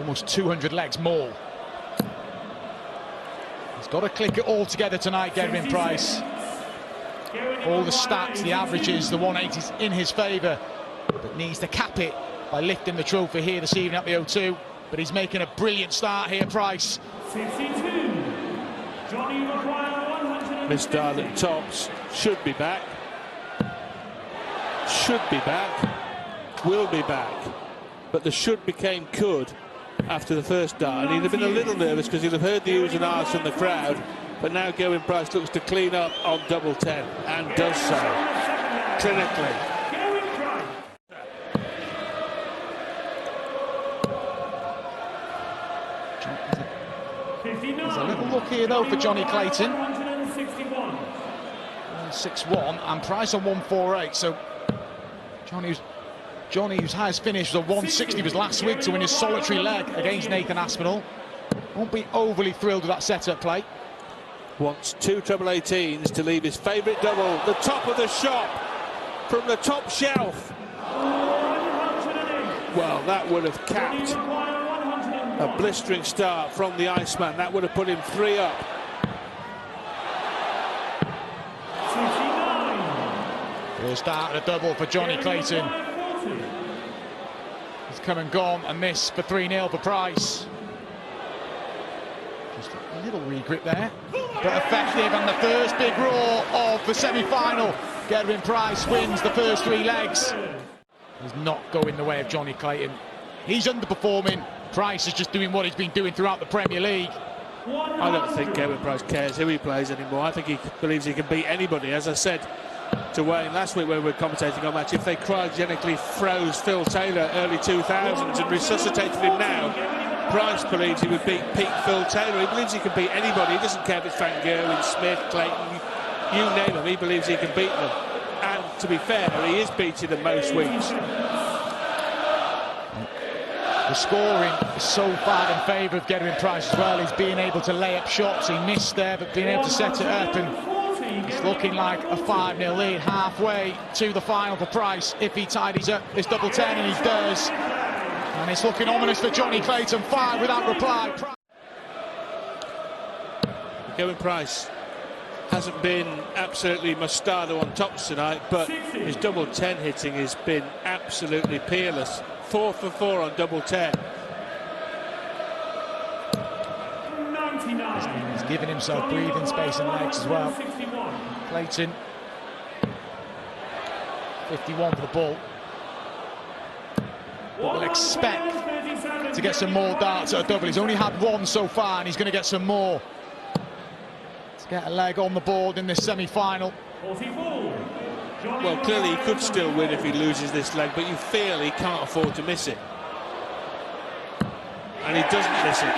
almost 200 legs more. He's got to click it all together tonight, Gerwyn Price. All the stats, the averages, the 180s in his favour, but needs to cap it by lifting the trophy here this evening at the O2. But he's making a brilliant start here, Price. 62. Johnny McGuire, 100. Missed at tops. Should be back. Should be back. Will be back. But the should became could after the first dart. And he'd have been a little nervous because he'd have heard the oohs and ahs from the crowd. But now Gerwyn Price looks to clean up on double 10 and does so clinically. There's a little look here though for Johnny Clayton. 161 and Price on 148. So Johnny's highest finish was a 160 was last week to win his solitary leg against Nathan Aspinall. Won't be overly thrilled with that setup play. Wants 2 treble 18s to leave his favourite double, the top of the shop, from the top shelf. Well, that would have capped a blistering start from the Iceman. That would have put him 3 up. First start of a double for Johnny Clayton. He's come and gone, and this for 3-0 for Price. Just a little regrip there, but effective, and the first big roar of the semi-final. Gerwyn Price wins the first 3 legs. He's not going the way of Johnny Clayton. He's underperforming. Price is just doing what he's been doing throughout the Premier League. I don't think Gerwyn Price cares who he plays anymore. I think he believes he can beat anybody. As I said to Wayne last week when we were commentating on match, if they cryogenically froze Phil Taylor early 2000s and resuscitated him now, Price believes he would beat peak Phil Taylor. He believes he can beat anybody. He doesn't care if it's Van Gerwen, Smith, Clayton, you name him. He believes he can beat them. And to be fair, he is beating them most weeks. The scoring is so far in favour of Gerwyn Price as well. He's being able to lay up shots. He missed there, but being able to set it up, and it's looking like a 5-0 lead halfway to the final for Price if he tidies up this double 10, and he does. And it's looking ominous for Johnny Clayton. 5 without reply. Gerwyn Price hasn't been absolutely Mostardo on tops tonight, but his double 10 hitting has been absolutely peerless. 4 for 4 on double 10. 99. He's given himself breathing space and legs as well. Clayton, 51 for the ball. But we'll expect to get some more darts at a double. He's only had 1 so far, and he's going to get some more to get a leg on the board in this semi-final. Well, clearly he could still win if he loses this leg, but you feel he can't afford to miss it. And he doesn't miss it.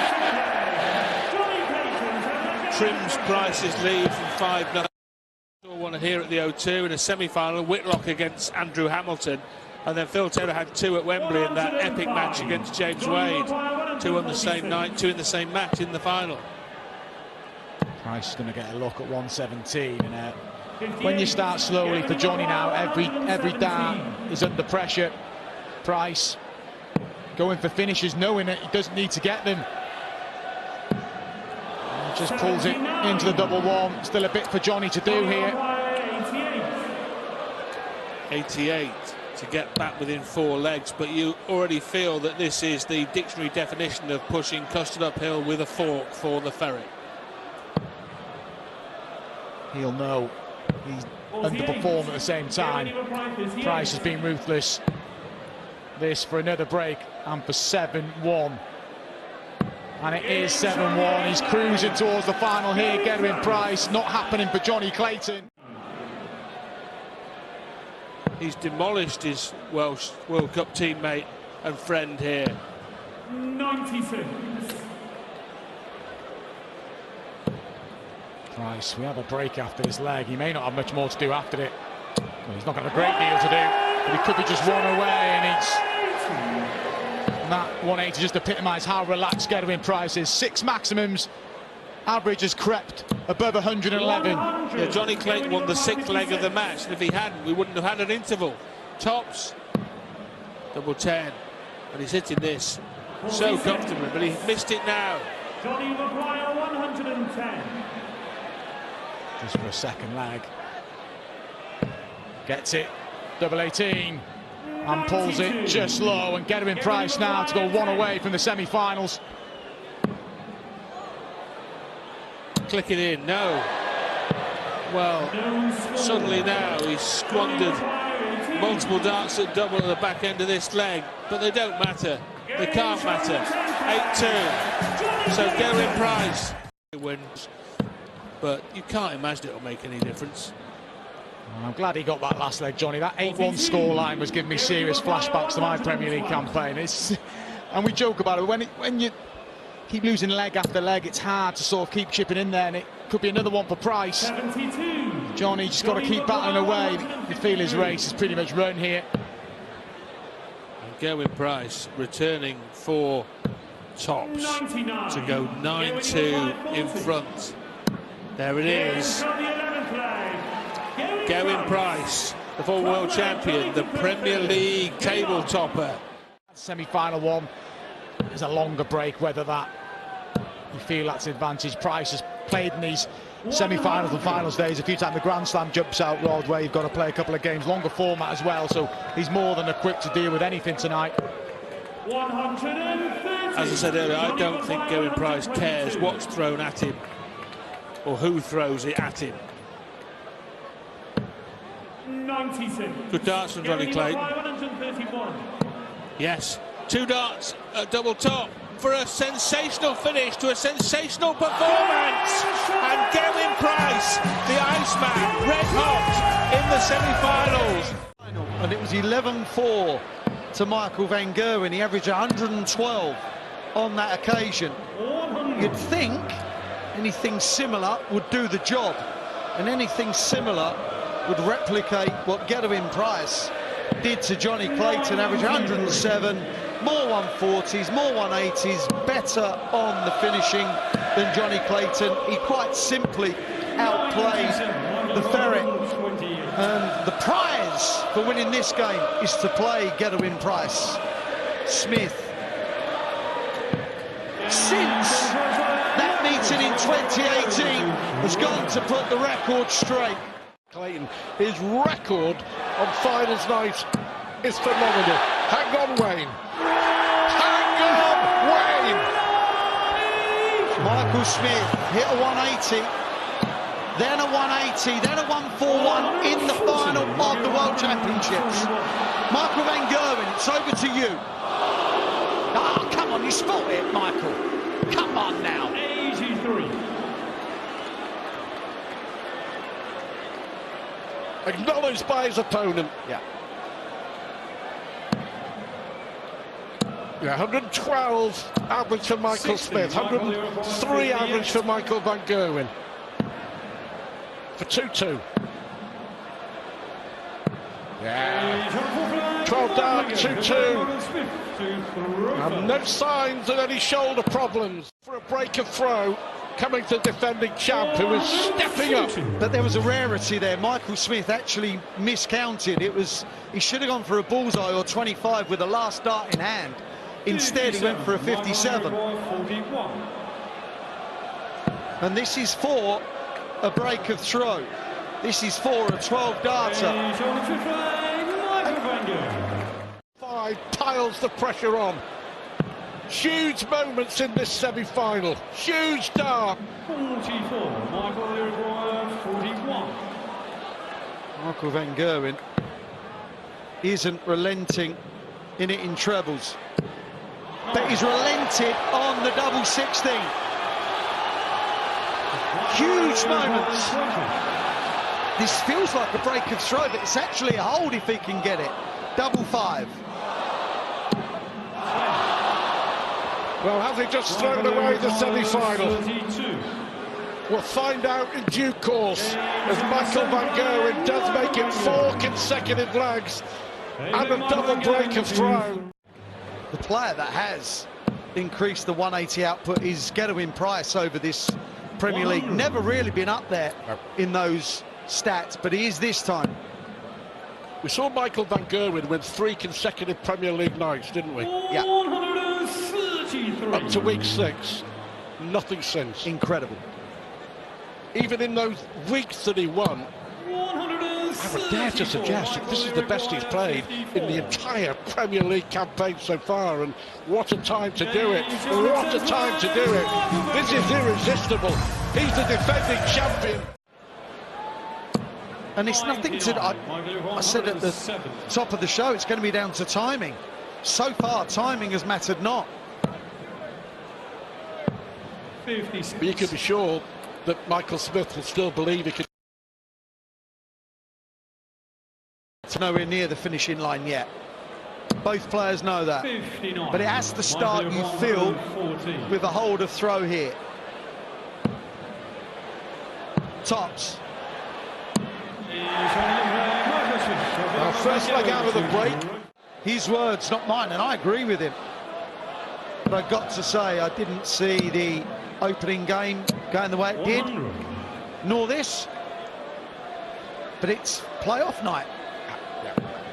Trims Price's lead from 5-9. All want to hear at the O2 in a semi-final. Whitlock against Andrew Hamilton. And then Phil Taylor had 2 at Wembley in that epic match against James Wade. 2 on the same night, 2 in the same match in the final. Price is going to get a look at 117, and when you start slowly for Johnny now, every dart is under pressure. Price going for finishes, knowing that he doesn't need to get them. And just pulls it into the double 1. Still a bit for Johnny to do here. 88 to get back within 4 legs, but you already feel that this is the dictionary definition of pushing custard uphill with a fork for the Ferret. He'll know he's underperformed at the same time. Price has been ruthless. This for another break, and for 7-1. And it is 7-1. He's cruising towards the final here. Gerwyn Price, not happening for Johnny Clayton. He's demolished his Welsh World Cup teammate and friend here. 96. Price, we have a break after this leg. He may not have much more to do after it. Well, he's not got a great deal to do, but he could be just 1 away, and it's that 180 just epitomised how relaxed Gerwyn Price is. 6 maximums. Average has crept above 111. Yeah, Johnny Clayton won the 6th leg of the match, and if he hadn't, we wouldn't have had an interval. Tops, double 10, and he's hitting this so comfortably, but he missed it now. Johnny Maguire, 110. Just for a second leg. Gets it, double 18, and pulls it just low, and Gerwyn Price now to go one away from the semi-finals. Click it in, no. Well, suddenly now he's squandered multiple darts at double at the back end of this leg, but they don't matter. They can't matter. 8-2. So Gerwyn Price wins, but you can't imagine it'll make any difference. I'm glad he got that last leg, Johnny. That 8-1 scoreline was giving me serious flashbacks to my Premier League campaign. And we joke about it, when you keep losing leg after leg, it's hard to sort of keep chipping in there, and it could be another one for Price. 72. Johnny just got to keep battling away. You feel his race is pretty much run here. And Gerwyn Price returning for tops 99. to go 9-2 in front. There it is. Gerwyn Price, the former world champion, the Premier League table topper. Semi-final one, there's a longer break, whether that you feel that's advantage. Price has played in these semi-finals and finals days a few times. The Grand Slam jumps out, Rod, where you've got to play a couple of games, longer format as well, so he's more than equipped to deal with anything tonight. 130. As I said earlier, I don't think Gerwyn Price cares what's thrown at him or who throws it at him. 96. Good darts from Johnny Clayton. 131. Yes, 2 darts at double top for a sensational finish to a sensational performance. And Gerwyn Price, the Iceman, red hot in the semi-finals. And it was 11-4 to Michael van Gerwen. He averaged 112 on that occasion. You'd think anything similar would do the job, and anything similar would replicate what Gerwyn Price did to Johnny Clayton, average 107, more 140s, more 180s, better on the finishing than Johnny Clayton. He quite simply outplayed the Ferret, and the prize for winning this game is to play Gerwyn Price. Smith, since that meeting in 2018, has gone to put the record straight. Clayton, his record on finals night is phenomenal. Hang on, Wayne. Hang on, Wayne. Michael Smith hit a 180, then a 180, then a 141 in the final of the World Championships. Michael van Gerwen, it's over to you. Ah, come on, you spot it, Michael. Come on now. 83. Acknowledged by his opponent. Yeah. 112 average for Michael Smith, 103 average for Michael van Gerwen. For 2-2. Yeah. 12 down, 2-2. And no signs of any shoulder problems for a break of throw coming to defending champ, who is stepping up. But there was a rarity there. Michael Smith actually miscounted. He should have gone for a bullseye or 25 with the last dart in hand. Instead, he went for a 57. And this is for a break of throw. This is for a 12 darter. 5 piles the pressure on. Huge moments in this semi-final. Huge dart. 44. Michael 41. Michael van Gerwen isn't relenting in it in trebles, but he's relented on the double 16. Huge moments. This feels like a break of throw, but it's actually a hold if he can get it. Double 5. Well, has he just thrown away the semi-final? We'll find out in due course as Michael van Gerwen does make it 4 consecutive legs and a double break of throw. The player that has increased the 180 output is Gerwyn Price over this Premier League. Never really been up there in those stats, but he is this time. We saw Michael van Gerwen win 3 consecutive Premier League nights, didn't we? Yeah. up to week 6. Nothing since. Incredible. Even in those weeks that he won, I would dare to suggest that this is the best he's played in the entire Premier League campaign so far, and what a time to do it. What a time to do it. This is irresistible. He's the defending champion. And it's nothing to... I said at the top of the show, it's going to be down to timing. So far, timing has mattered not. But you can be sure that Michael Smith will still believe he can. It's nowhere near the finishing line yet. Both players know that. But it has to start, you feel, with a hold of throw here. Tops. Our first leg out of the break. His words, not mine, and I agree with him. But I've got to say, I didn't see the opening game going the way it did, nor this. But it's playoff night.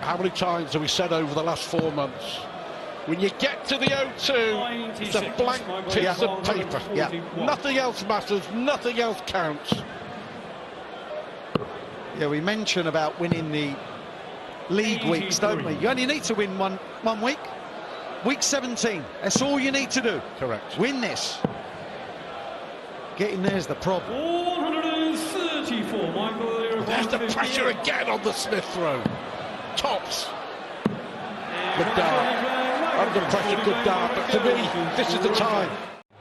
How many times have we said over the last 4 months, when you get to the O2, it's a blank piece of paper. Nothing else matters, nothing else counts. Yeah, we mention about winning the league weeks, don't we? You only need to win one week. Week 17, that's all you need to do. Correct. Win this. Getting there's the problem. 434, Michael. There's the pressure again on the Smith throw. Tops. Good dart. Under pressure, good dart. But to me, this is the time.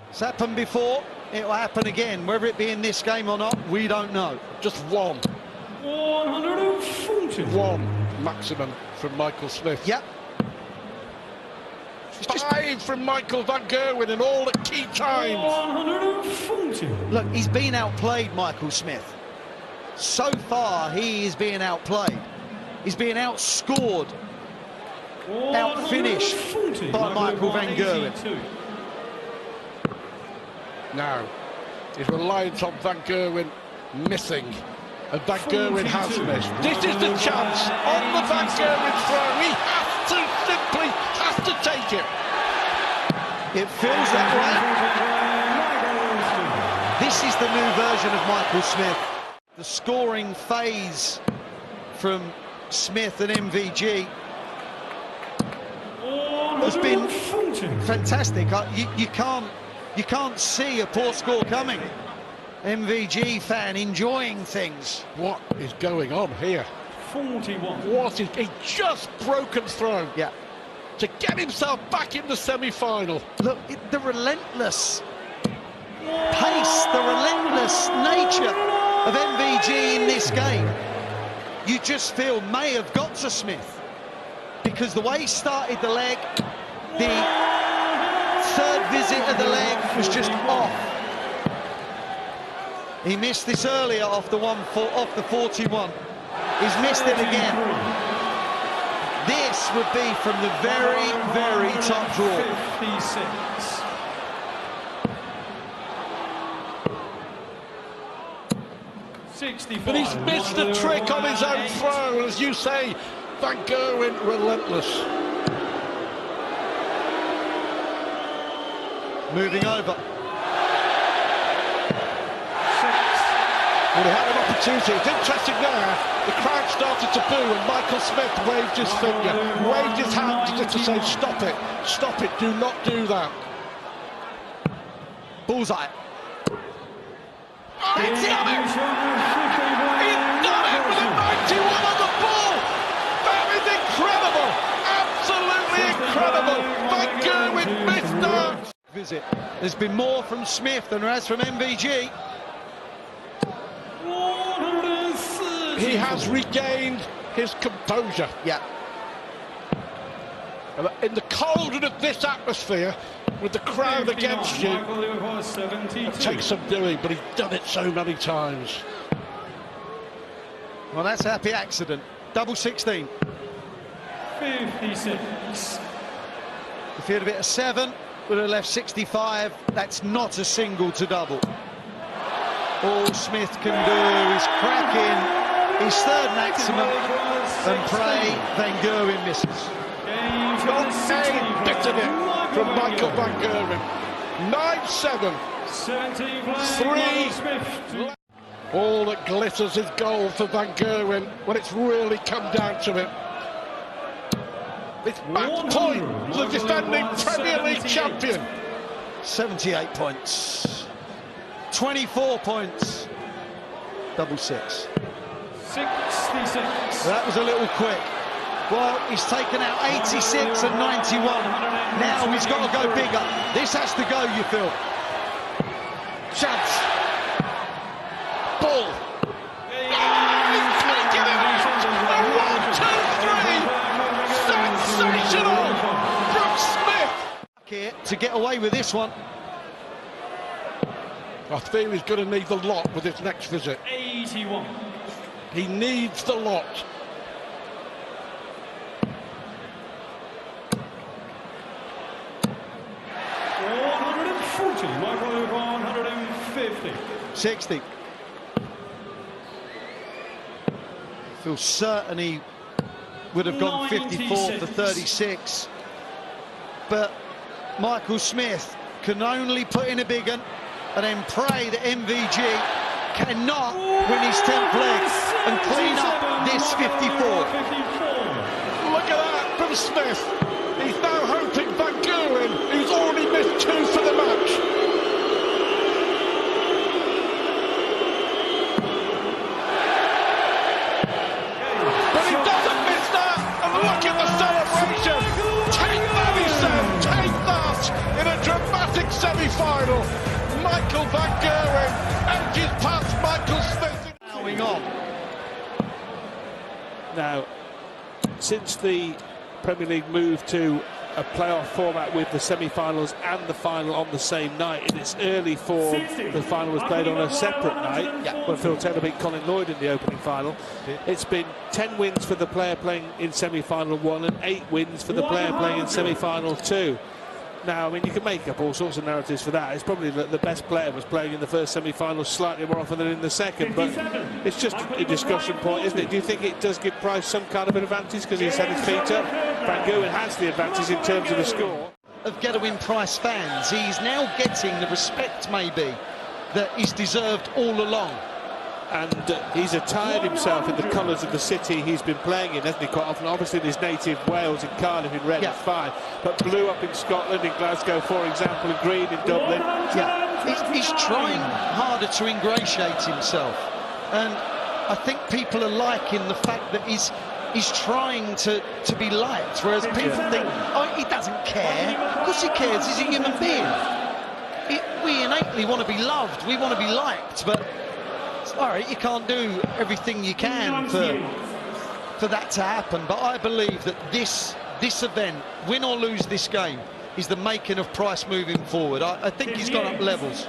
It's happened before, it will happen again. Whether it be in this game or not, we don't know. Just one. 140. One maximum from Michael Smith. Yep. 5 from Michael Van Gerwen, and all at key times. 140. Look, he's been outplayed, Michael Smith. So far, he is being outplayed. He's being outscored, outfinished by Michael Van Gerwen. Now, he's reliant on Van Gerwen missing, and Van Gerwen has missed. This is the chance on the Van Gerwen throw. He simply has to take it. It feels that way. This is the new version of Michael Smith. The scoring phase from Smith and MVG has been fantastic. You can't see a poor score coming. MVG fan enjoying things. What is going on here? 41. What is a just broken throw? Yeah. To get himself back in the semi-final. Look, the relentless pace, the relentless nature of MVG in this game, you just feel may have got to Smith, because the way he started the leg, the third visit of the leg was just off. He missed this earlier off the 41. He's missed it again. This would be from the very, very top draw. 56. But he's missed the trick on his own throw, as you say, Van Gerwen relentless. Moving over. Well, he had an opportunity. It's interesting there. The crowd started to boo, and Michael Smith waved his finger, waved his hand just to say, stop it, do not do that. Bullseye. Oh, he's done it! He's done it with a 91 on the ball! That is incredible! Absolutely incredible! Van Gerwen missed that! Visit. There's been more from Smith than there has from MVG. He has regained his composure. Yeah. In the cold of this atmosphere, with the crowd against you, it takes some doing, but he's done it so many times. Well, that's a happy accident. Double 16. 56. If he had a bit of 7, would have left 65. That's not a single to double. All Smith can do is crack in his third maximum and pray Van Gerwen misses. Game 60. Bit of it. from Michael Van Gerwen. 9-7. 17 Three. Smith. All that glitters is gold for Van Gerwen when it's really come down to it. It's match point, the defending Premier League champion. 78 points. 24 points. Double six. 66. That was a little quick. Well, he's taken out 86 and 91. Now he's got to go bigger. This has to go, you feel. Chance. Ball. He's taken it out. A 1, 2, 3. Sensational from Smith. Here to get away with this one. I fear he's going to need the lot with his next visit. 81. He needs the lot. Michael 150. 60. Feel certain he would have gone 54 for 36. But Michael Smith can only put in a big one and then pray that MVG cannot win his 10th leg and clean up this 54. Look at that from Smith. He's now hoping Van Gerwen, who's already missed 2 for the match. But he doesn't miss that. And look at the celebration. Take that, he said. Take that in a dramatic semi-final. Michael Van Gerwen edges past Michael Smith. Going on. Now, since the Premier League moved to a playoff format with the semi-finals and the final on the same night, in its early form the final was played on a separate night when Phil Taylor beat Colin Lloyd in the opening final. It's been 10 wins for the player playing in semi-final 1 and 8 wins for the player playing in semi-final 2. Now, I mean, you can make up all sorts of narratives for that. It's probably the best player was playing in the first semi-final slightly more often than in the second, but it's just a discussion point, isn't it? Do you think it does give Price some kind of an advantage because he's had his feet up? Van Gerwen has the advantage in terms of the score. Of Get-A-Win Price fans, he's now getting the respect, maybe, that he's deserved all along. And he's attired himself in the colours of the city he's been playing in, hasn't he, quite often? Obviously in his native Wales, in Cardiff, in red, it's fine. But blue up in Scotland, in Glasgow, for example, and green in Dublin. Yeah, he's trying harder to ingratiate himself. And I think people are liking the fact that he's trying to be liked, whereas people think, oh, he doesn't care. Of course he cares, he's a human being. We innately want to be loved, we want to be liked, but all right, you can't do everything you can for that to happen, but I believe that this event, win or lose this game, is the making of Price moving forward. I think he's gone up levels.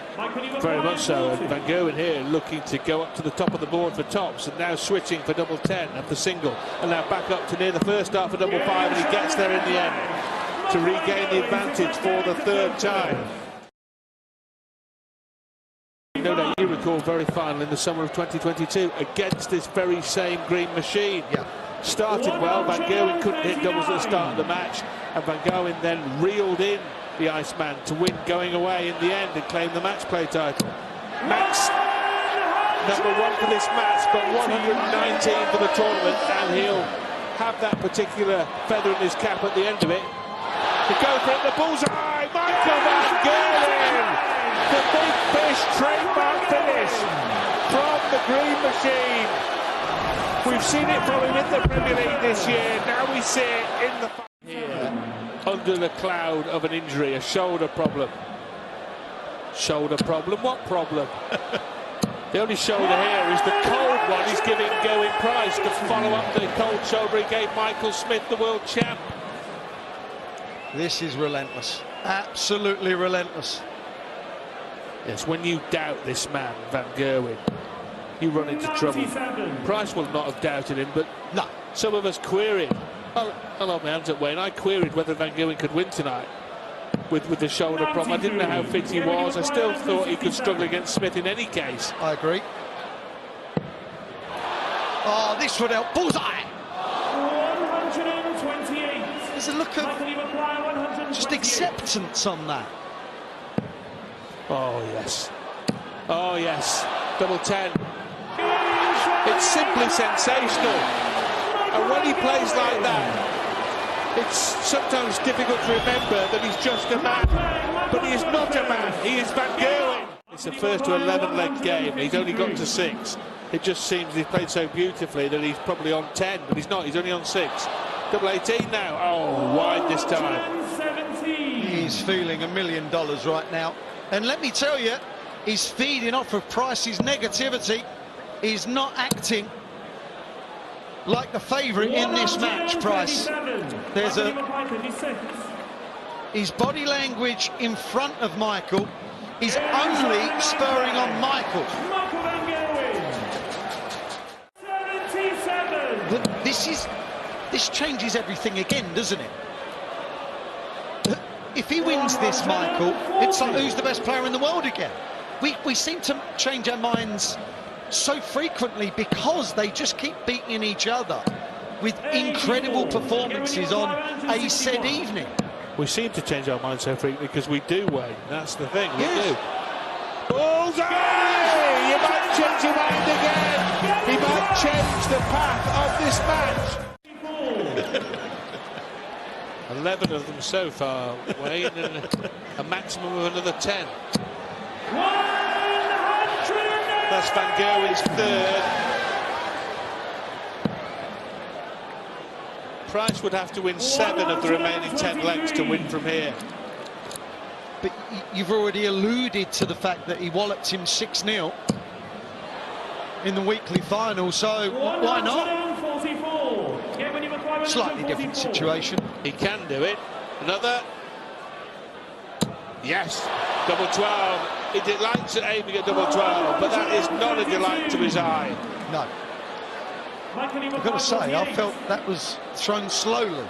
Very much so. And Van Gerwen here looking to go up to the top of the board for tops, and now switching for double 10 at the single, and now back up to near the first half for double 5, and he gets there in the end to regain the advantage for the 3rd time. No doubt you recall very final in the summer of 2022 against this very same green machine. Started well, Van Gerwen couldn't hit doubles at the start of the match, and Van Gerwen then reeled in the Iceman to win going away in the end and claim the match play title. Max, number 1 for this match, but 119 for the tournament, and he'll have that particular feather in his cap at the end of it. To go for it, the bullseye, Michael Van Gerwen! The big fish trademark finish from the green machine. We've seen it from him in the Premier League this year. Now we see it in the here under the cloud of an injury, a shoulder problem. Shoulder problem? What problem? The only shoulder here is the cold one he's giving Gerwin Price to follow up the cold shoulder he gave Michael Smith, the world champ. This is relentless. Absolutely relentless. Yes, when you doubt this man, Van Gerwen, you run into trouble. Price will not have doubted him, but no, some of us queried. I'll hold my hands up, Wayne. I queried whether Van Gerwen could win tonight with the shoulder problem. I didn't know how fit he was. I still thought he could struggle against Smith in any case. I agree. Oh, this would help. Bullseye! 128. There's a look of just acceptance on that. Oh, yes. Oh, yes. Double 10. It's simply sensational. And when he plays like that, it's sometimes difficult to remember that he's just a man. But he is not a man. He is Van Gerwen. It's the first to 11-leg game. He's only got to 6. It just seems he's played so beautifully that he's probably on 10, but he's not. He's only on 6. Double 18 now. Oh, wide this time. He's feeling $1 million right now. And let me tell you, he's feeding off of Price's negativity. He's not acting like the favourite in this match, Price. There's his body language in front of Michael is only spurring on Michael. But this changes everything again, doesn't it? If he wins this, Michael, it's like who's the best player in the world again. We seem to change our minds so frequently because they just keep beating each other with incredible performances on a said evening. We seem to change our minds so frequently because we do, Wayne. That's the thing, we Yes. do. Bullseye! You might change your mind again. He might change the path of this match. 11 of them so far, Wayne, and a maximum of another 10. That's Van Gerwen's third. Price would have to win 7 of the remaining 10 legs to win from here. But you've already alluded to the fact that he walloped him 6-0 in the weekly final, so why not? Slightly different situation. He can do it. Another. Yes, double 12. He delights at aiming at double 12, but that is not a delight to his eye. No. I've got to say, I felt that was thrown slowly.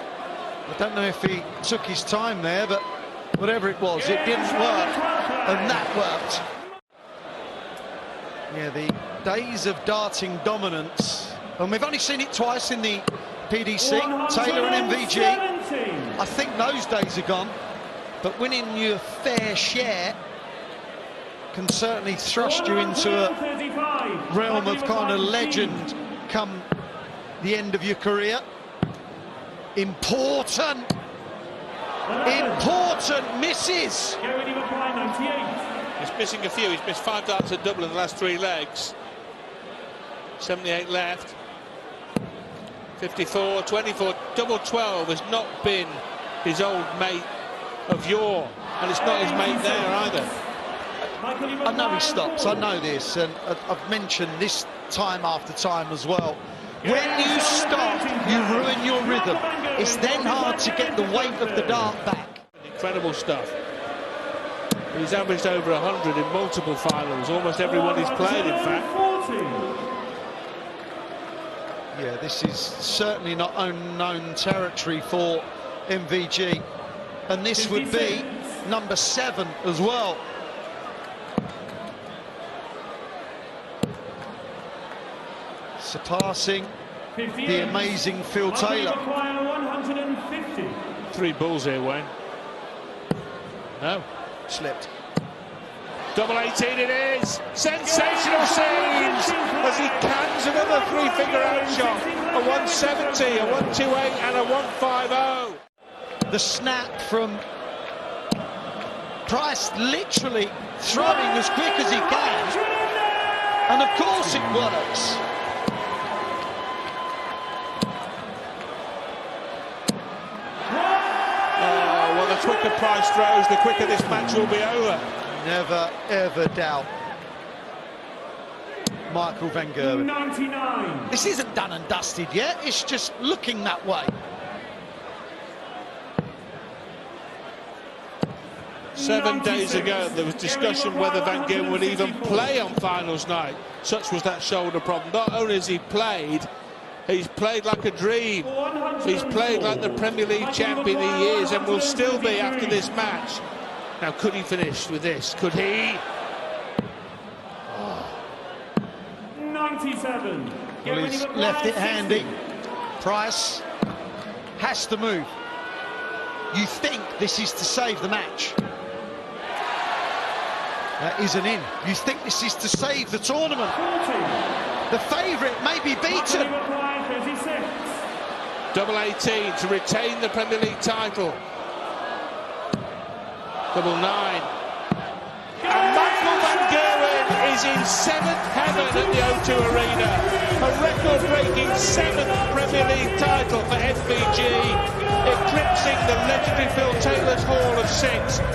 I don't know if he took his time there, but whatever it was, it didn't work, and that worked. Yeah, the days of darting dominance, and we've only seen it twice in the PDC, Taylor and MVG. I think those days are gone, but winning your fair share can certainly thrust you into a realm of kind of legend come the end of your career. Important misses. He's missing a few. He's missed 5 darts at double in the last 3 legs. 78 left. 54, 24, double 12 has not been his old mate of yore, and it's not his mate there either. I know he stops, I know this, and I've mentioned this time after time as well. When you stop, you ruin your rhythm. It's then hard to get the weight of the dart back. Incredible stuff. He's averaged over 100 in multiple finals, almost every one he's played, in fact. Yeah, this is certainly not unknown territory for MVG, and this would be number 7 as well. Surpassing the amazing Phil Taylor. 3 balls here, Wayne. No. Slipped. Double 18 it is. Sensational scenes as he cans another 3-figure out shot. A 170, a 128 and a 150. The snap from Price, literally throwing as quick as he can. And of course it works. Oh, well, the quicker Price throws, the quicker this match will be over. Never, ever doubt Michael Van Gerwen. 99. This isn't done and dusted yet, it's just looking that way. 7 days ago, there was discussion whether Van Gerwen would even play on finals night. Such was that shoulder problem. Not only has he played, he's played like a dream. He's played like the Premier League champion he is and will still be after this match. Now, could he finish with this? Could he? 97. Well, he's left it handy. Price has to move. you think this is to save the match. That isn't in. You think this is to save the tournament. The favourite may be beaten. Double 18 to retain the Premier League title. Double 9. And Michael Van Gerwen is in 7th heaven at the O2 Arena. A record-breaking 7th Premier League title for FBG, eclipsing the legendary Phil Taylor's haul of 6.